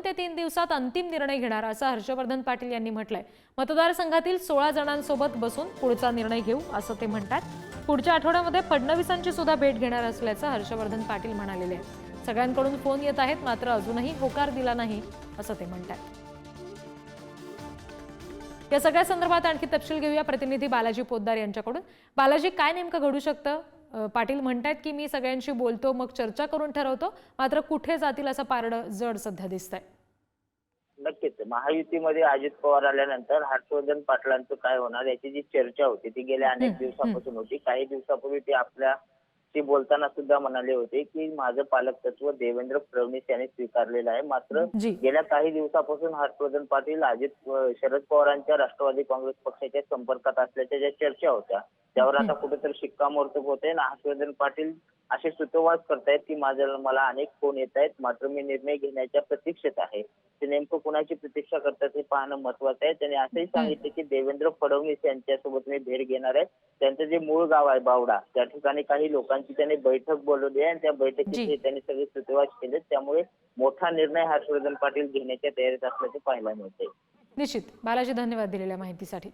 ते 3 दिवसात अंतिम निर्णय घेणार असं हर्षवर्धन पाटील यांनी म्हटलंय। मतदारसंघातील 16 जणांसोबत बसून पुढचा निर्णय घेऊ असं ते म्हणतात। पुढच्या आठवड्यामध्ये फडणवीसांची सुद्धा भेट घेणार असल्याचं हर्षवर्धन पाटील म्हणालेले आहेत। सगळ्यांकडून फोन येत आहेत, मात्र अजूनही होकार दिला नाही असं ते म्हणतात। या सगळ्या संदर्भात आणखी तपशील घेऊया प्रतिनिधी बालाजी पोद्दार यांच्याकडून। बालाजी, काय नेमकं घडू शकतं? पाटील म्हणतात की मी सगळ्यांशी बोलतो, मग चर्चा करून ठरवतो, मात्र कुठे जातील असं पारडं जड सध्या दिसतंय। नक्कीच महायुतीमध्ये अजित पवार आल्यानंतर हर्षवर्धन पाटलांचं काय होणार याची जी चर्चा होती ती गेल्या अनेक दिवसापासून होती। काही दिवसापूर्वी ते आपल्याशी बोलताना सुद्धा म्हणाले होते की माझं पालकत्व देवेंद्र फडणवीस यांनी स्वीकारलेलं आहे। मात्र गेल्या काही दिवसापासून हर्षवर्धन पाटील शरद पवारांच्या राष्ट्रवादी काँग्रेस पक्षाच्या संपर्कात असल्याच्या ज्या चर्चा होत्या त्यावर आता कुठेतरी शिक्कामोर्तब होते आणि हर्षवर्धन पाटील असे सूतोवाच करतायत की मला अनेक फोन येत आहेत, मात्र मी निर्णय घेण्याच्या प्रतीक्षेत आहे। ते नेमकं कुणाची प्रतीक्षा करतात हे पाहणं महत्वाचं आहे। त्यांनी असंही सांगितले की देवेंद्र फडणवीस यांच्यासोबत मी भेट घेणार आहे। त्यांचं जे मूळ गाव आहे बावडा, त्या ठिकाणी काही लोकांची त्यांनी बैठक बोलवली आहे आणि त्या बैठकीत त्यांनी सगळे सूतोवाच केले। त्यामुळे मोठा निर्णय हर्षवर्धन पाटील घेण्याच्या तयारीत असल्याचे पाहायला मिळते। निश्चित बालाजी, धन्यवाद दिलेल्या माहितीसाठी।